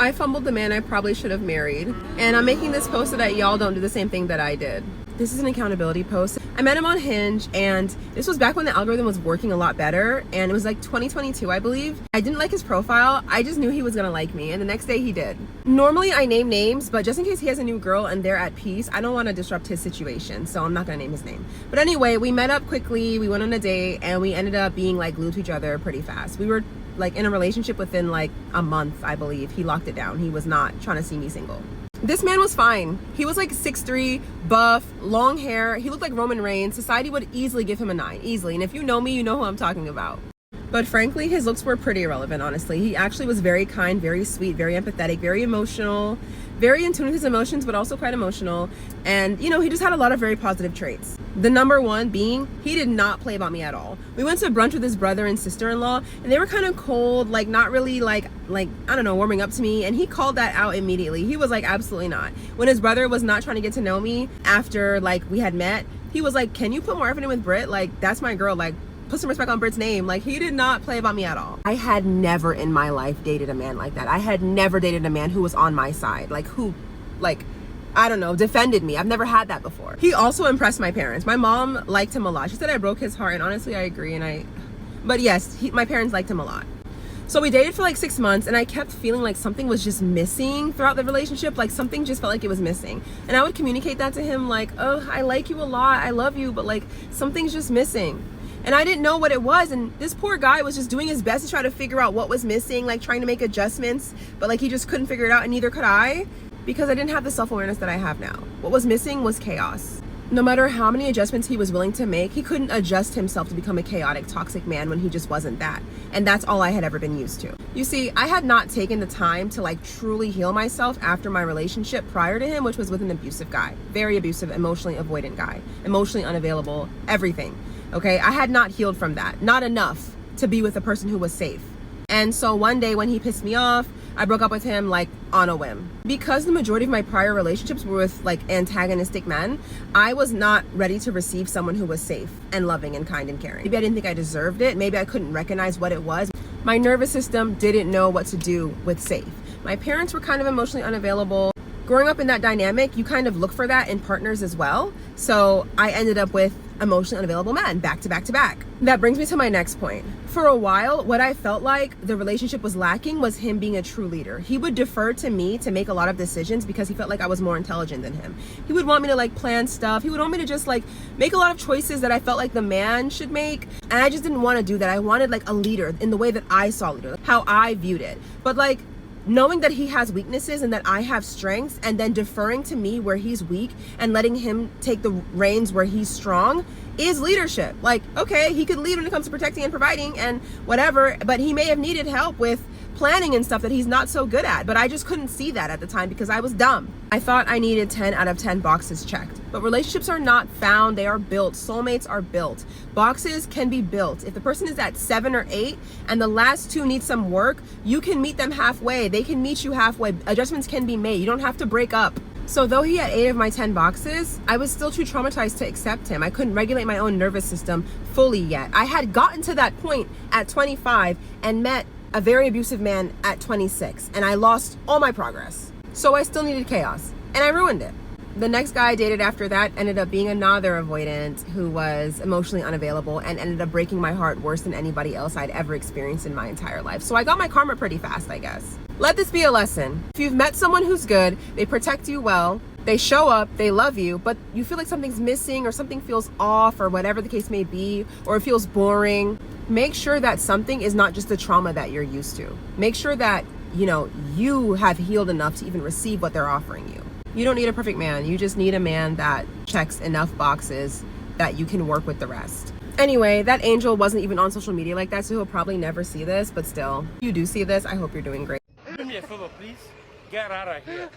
I fumbled the man I probably should have married. And I'm making this post so that y'all don't do the same thing that I did. This is an accountability post. I met him on Hinge, and this was back when the algorithm was working a lot better, and it was like 2022, I believe. I didn't like his profile. I just knew he was gonna like me, and the next day he did. Normally I name names, but just in case he has a new girl and they're at peace, I don't want to disrupt his situation, so I'm not gonna name his name. But anyway, we met up quickly, we went on a date, and we ended up being like glued to each other pretty fast. We were like in a relationship within like a month, I believe. He locked it down. He was not trying to see me single. This man was fine. He was like 6'3", buff, long hair. He looked like Roman Reigns. Society would easily give him a 9, easily. And if you know me, you know who I'm talking about. But frankly, his looks were pretty irrelevant, honestly. He actually was very kind, very sweet, very empathetic, very emotional, very in tune with his emotions, but also quite emotional. And, you know, he just had a lot of very positive traits. The number one being, he did not play about me at all. We went to brunch with his brother and sister-in-law, and they were kind of cold, like not really like, I don't know, warming up to me. And he called that out immediately. He was like, absolutely not. When his brother was not trying to get to know me after like we had met, he was like, can you put more effort in with Britt? Like, that's my girl. Like, put some respect on Britt's name. Like, he did not play about me at all. I had never in my life dated a man like that. I had never dated a man who was on my side, like who, like, I don't know, defended me. I've never had that before. He also impressed my parents. My mom liked him a lot. She said I broke his heart, and honestly, I agree. But yes, my parents liked him a lot. So we dated for like 6 months, and I kept feeling like something was just missing throughout the relationship. Like something just felt like it was missing. And I would communicate that to him like, oh, I like you a lot. I love you, but like something's just missing. And I didn't know what it was, and this poor guy was just doing his best to try to figure out what was missing, like trying to make adjustments, but like he just couldn't figure it out, and neither could I, because I didn't have the self-awareness that I have now. What was missing was chaos. No matter how many adjustments he was willing to make, he couldn't adjust himself to become a chaotic, toxic man when he just wasn't that. And that's all I had ever been used to. You see, I had not taken the time to like truly heal myself after my relationship prior to him, which was with an abusive guy. Very abusive, emotionally avoidant guy. Emotionally unavailable, everything. Okay, I had not healed from that. Not enough to be with a person who was safe. And so one day when he pissed me off, I broke up with him like on a whim. Because the majority of my prior relationships were with like antagonistic men, I was not ready to receive someone who was safe and loving and kind and caring. Maybe I didn't think I deserved it. Maybe I couldn't recognize what it was. My nervous system didn't know what to do with safe. My parents were kind of emotionally unavailable. Growing up in that dynamic, you kind of look for that in partners as well. So I ended up with emotionally unavailable men back to back to back. That brings me to my next point. For a while, what I felt like the relationship was lacking was him being a true leader. He would defer to me to make a lot of decisions because he felt like I was more intelligent than him. He would want me to like plan stuff. He would want me to just like make a lot of choices that I felt like the man should make. And I just didn't want to do that. I wanted like a leader in the way that I saw leader, how I viewed it. But like, knowing that he has weaknesses and that I have strengths, and then deferring to me where he's weak and letting him take the reins where he's strong is leadership. Like, okay, he could lead when it comes to protecting and providing and whatever, but he may have needed help with planning and stuff that he's not so good at. But I just couldn't see that at the time because I was dumb. I thought I needed 10 out of 10 boxes checked. But relationships are not found, they are built. Soulmates are built. Boxes can be built. If the person is at 7 or 8 and the last 2 need some work, you can meet them halfway. They can meet you halfway. Adjustments can be made. You don't have to break up. So though he had 8 of my 10 boxes, I was still too traumatized to accept him. I couldn't regulate my own nervous system fully yet. I had gotten to that point at 25 and met a very abusive man at 26, and I lost all my progress. So I still needed chaos, and I ruined it. The next guy I dated after that ended up being another avoidant who was emotionally unavailable and ended up breaking my heart worse than anybody else I'd ever experienced in my entire life. So I got my karma pretty fast, I guess. Let this be a lesson. If you've met someone who's good, they protect you well, they show up, they love you, but you feel like something's missing or something feels off or whatever the case may be, or it feels boring, make sure that something is not just the trauma that you're used to. Make sure that, you know, you have healed enough to even receive what they're offering you. You don't need a perfect man. You just need a man that checks enough boxes that you can work with the rest. Anyway, that angel wasn't even on social media like that, so he'll probably never see this, but still, if you do see this, I hope you're doing great. Do me a favor, please. Get out of here.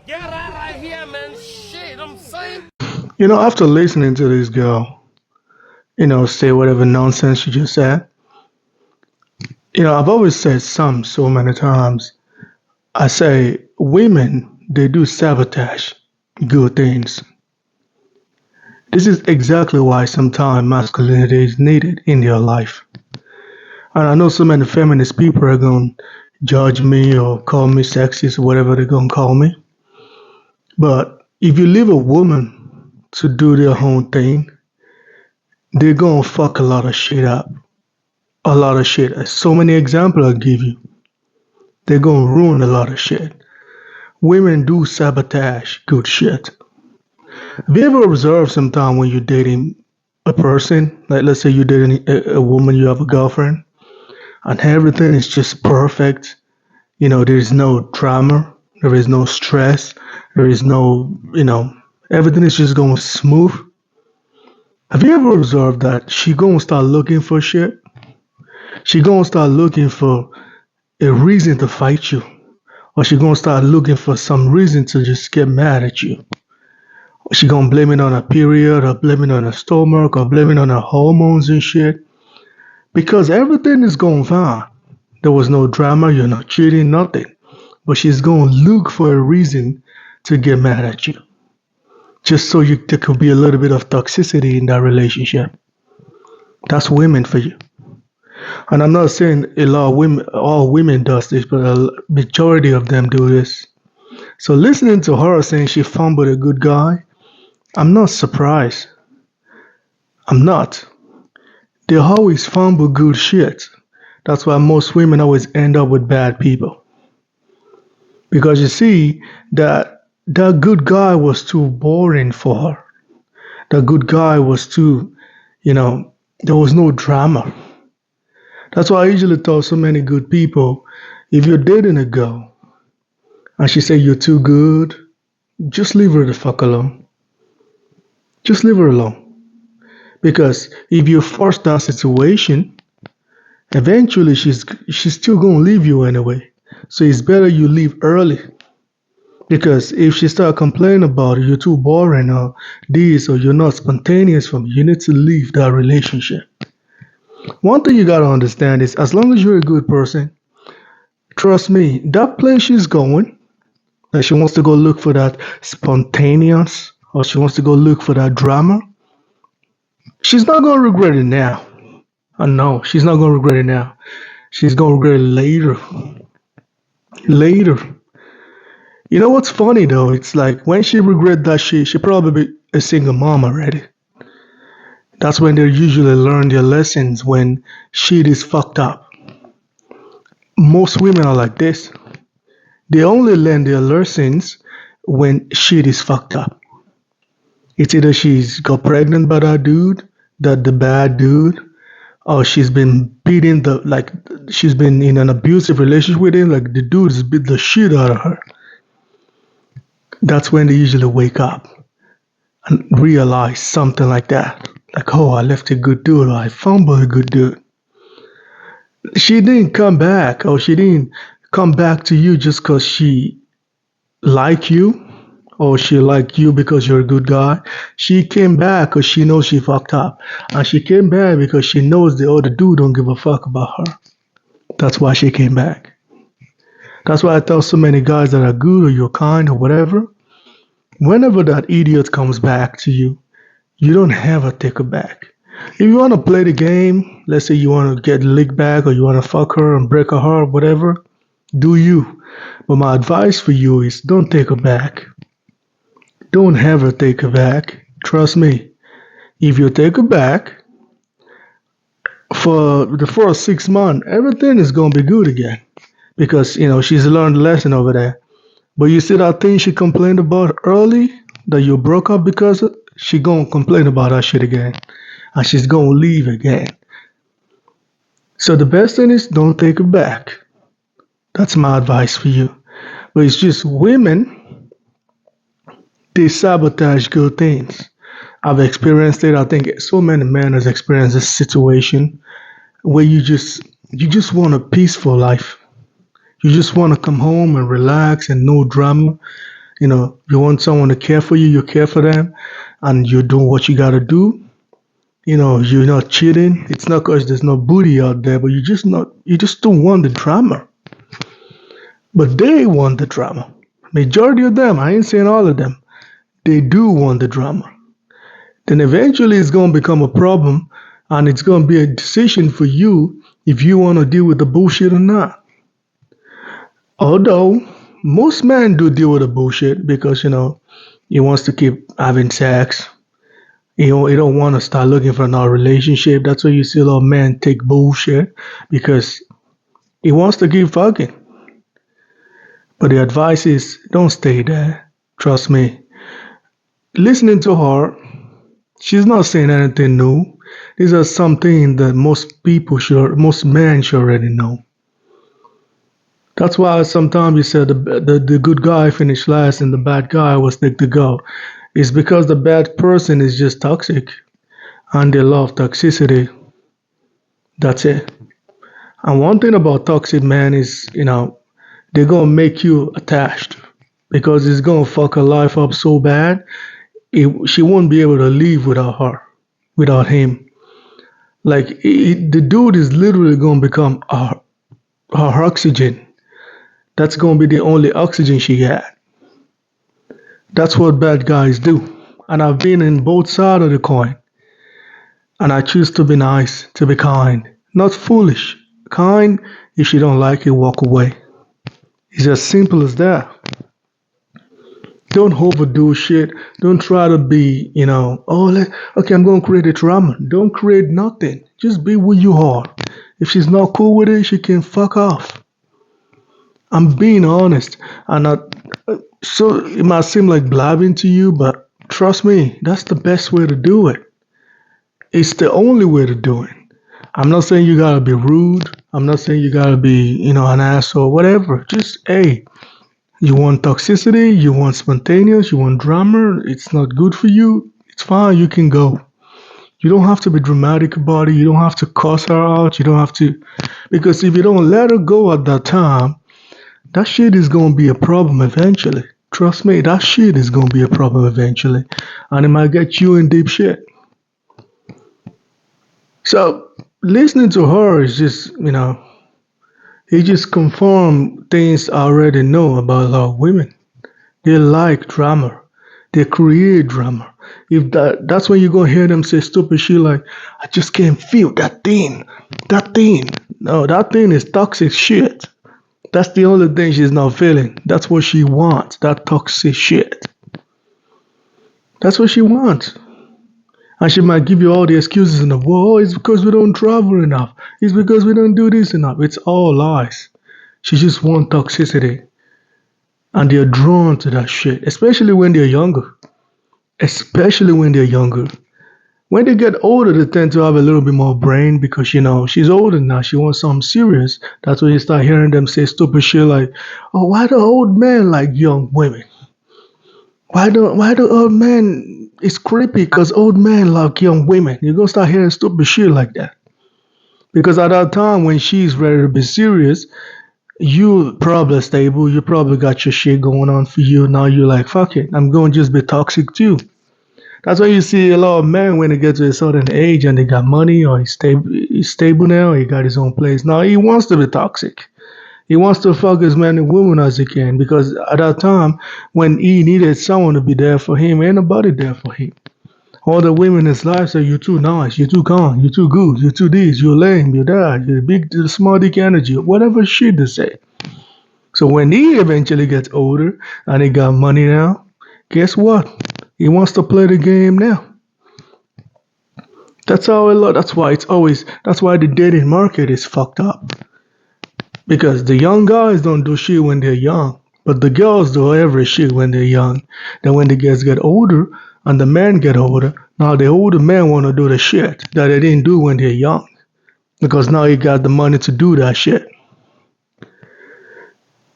Get out of here, man. Shit, I'm saying. You know, after listening to this girl, say whatever nonsense she just said, I've always said so many times. I say women, they do sabotage good things. This is exactly why sometimes masculinity is needed in your life. And I know so many feminist people are going, judge me or call me sexist or whatever they're gonna call me. But if you leave a woman to do their own thing, they're gonna fuck a lot of shit up. A lot of shit. So many examples I'll give you. They're gonna ruin a lot of shit. Women do sabotage good shit. Have you ever observed sometime when you're dating a person, like let's say you're dating a woman, you have a girlfriend, and everything is just perfect. There is no drama, there is no stress, there is no, everything is just going smooth. Have you ever observed that she gonna start looking for shit? She gonna start looking for a reason to fight you, or she gonna start looking for some reason to just get mad at you. She gonna blame it on her period, or blame it on her stomach, or blame it on her hormones and shit. Because everything is going fine. There was no drama, you're not cheating, nothing. But she's gonna look for a reason to get mad at you. Just so there could be a little bit of toxicity in that relationship. That's women for you. And I'm not saying a lot of women, all women does this, but a majority of them do this. So listening to her saying she fumbled a good guy, I'm not surprised. I'm not. They always fumble good shit. That's why most women always end up with bad people. Because you see, that good guy was too boring for her. That good guy was too, there was no drama. That's why I usually tell so many good people, if you're dating a girl and she say you're too good, just leave her the fuck alone. Just leave her alone. Because if you force that situation, eventually she's still gonna leave you anyway. So it's better you leave early. Because if she start complaining about it, you're too boring or this or you're not spontaneous for me, you need to leave that relationship. One thing you gotta understand is as long as you're a good person, trust me, that place she's going, that she wants to go look for that spontaneous or she wants to go look for that drama, she's not gonna regret it now. No, she's not gonna regret it now. She's gonna regret it later. Later. You know what's funny though? It's like when she regret that shit, she probably be a single mom already. That's when they usually learn their lessons when shit is fucked up. Most women are like this. They only learn their lessons when shit is fucked up. It's either she's got pregnant by that dude, the bad dude, or she's been beating she's been in an abusive relationship with him, like the dude has beat the shit out of her. That's when they usually wake up and realize something like that. Like, oh, I left a good dude, or I fumbled a good dude. She didn't come back, or she didn't come back to you just because she liked you, or she liked you because you're a good guy. She came back because she knows she fucked up. And she came back because she knows the other dude don't give a fuck about her. That's why she came back. That's why I tell so many guys that are good or you're kind or whatever, whenever that idiot comes back to you, you don't ever take her back. If you want to play the game, let's say you want to get licked back or you want to fuck her and break her heart, whatever, do you. But my advice for you is don't take her back. Don't ever take her back. Trust me. If you take her back, for the first 6 months, everything is going to be good again. Because, she's learned a lesson over there. But you see that thing she complained about early, that you broke up because of, she gonna complain about that shit again. And she's gonna leave again. So the best thing is don't take her back. That's my advice for you. But it's just women, they sabotage good things. I've experienced it. I think so many men has experienced this situation where you just want a peaceful life. You just want to come home and relax and no drama. You want someone to care for you, you care for them, and you're doing what you gotta do. You're not cheating. It's not because there's no booty out there, but you just don't want the drama. But they want the drama. Majority of them, I ain't saying all of them, they do want the drama. Then eventually it's gonna become a problem and it's gonna be a decision for you if you wanna deal with the bullshit or not. Although most men do deal with the bullshit because he wants to keep having sex. He don't want to start looking for another relationship. That's why you see a lot of men take bullshit because he wants to keep fucking. But the advice is don't stay there. Trust me. Listening to her, she's not saying anything new. These are something that most men should already know. That's why sometimes you said the good guy finished last and the bad guy was the go. It's because the bad person is just toxic and they love toxicity. That's it. And one thing about toxic men is, they're gonna make you attached because it's gonna fuck her life up so bad. She won't be able to live without him. Like the dude is literally gonna become her oxygen. That's gonna be the only oxygen she had. That's what bad guys do. And I've been in both sides of the coin. And I choose to be nice, to be kind, not foolish. Kind, if you don't like it, walk away. It's as simple as that. Don't overdo shit. Don't try to be, okay, I'm going to create a drama. Don't create nothing. Just be who you are. If she's not cool with it, she can fuck off. I'm being honest. So it might seem like blabbing to you, but trust me, that's the best way to do it. It's the only way to do it. I'm not saying you gotta be rude. I'm not saying you gotta be, an asshole, whatever. Just, hey, you want toxicity, you want spontaneous, you want drama, it's not good for you, it's fine, you can go. You don't have to be dramatic about it. You don't have to cuss her out. You don't have to, because if you don't let her go at that time, that shit is gonna be a problem eventually. Trust me, that shit is gonna be a problem eventually. And it might get you in deep shit. So listening to her is just, it just confirm things I already know about a lot of women. They like drama. They create drama. If that's when you're gonna hear them say stupid shit like, I just can't feel that thing. That thing. No, that thing is toxic shit. That's the only thing she's not feeling. That's what she wants. That toxic shit. That's what she wants. And she might give you all the excuses in the world. Oh, it's because we don't travel enough. It's because we don't do this enough. It's all lies. She just wants toxicity. And they're drawn to that shit, especially when they're younger. Especially when they're younger. When they get older, they tend to have a little bit more brain because, she's older now. She wants something serious. That's when you start hearing them say stupid shit like, oh, why do old men like young women? Why do old men, it's creepy because old men like young women. You're going to start hearing stupid shit like that. Because at that time when she's ready to be serious, you probably stable, you probably got your shit going on for you. Now you're like, fuck it, I'm going to just be toxic too. That's why you see a lot of men when they get to a certain age and they got money or he's stable now, he got his own place. Now he wants to be toxic. He wants to fuck as many women as he can because at that time when he needed someone to be there for him, ain't nobody there for him. All the women in his life say, you're too nice, you're too calm, you're too good, you're too this, you're lame, you're that, you're big, small dick energy, whatever shit they say. So when he eventually gets older and he got money now, guess what? He wants to play the game now. That's why the dating market is fucked up. Because the young guys don't do shit when they're young, but the girls do every shit when they're young. Then when the girls get older and the men get older, now the older men want to do the shit that they didn't do when they're young. Because now you got the money to do that shit.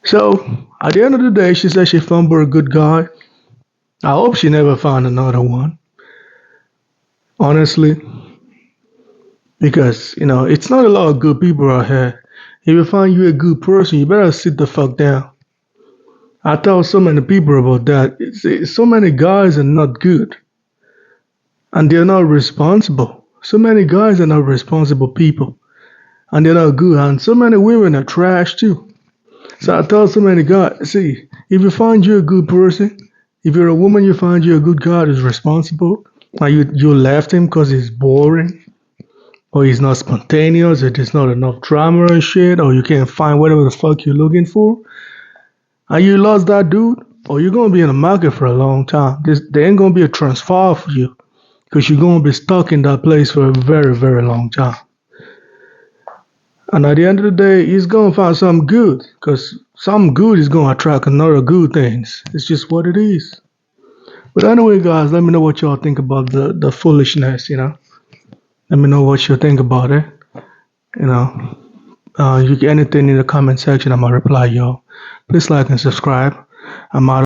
So at the end of the day, she said she fumbled a good guy. I hope she never found another one. Honestly. Because, it's not a lot of good people out here. If you find you a good person, you better sit the fuck down. I tell so many people about that. So many guys are not good. And they're not responsible. So many guys are not responsible people. And they're not good. And so many women are trash too. So I tell so many guys, see, if you find you a good person, if you're a woman, you find you a good guy who's responsible, and you left him because he's boring, or he's not spontaneous, or there's not enough drama and shit, or you can't find whatever the fuck you're looking for, and you lost that dude, or you're gonna be in the market for a long time. There ain't gonna be a transfer for you because you're gonna be stuck in that place for a very, very long time. And at the end of the day, he's gonna find something good because something good is gonna attract another good things. It's just what it is. But anyway, guys, let me know what y'all think about the foolishness. Let me know what you think about it. You know, you get anything in the comment section, I'm gonna reply y'all. Please like and subscribe. I'm out.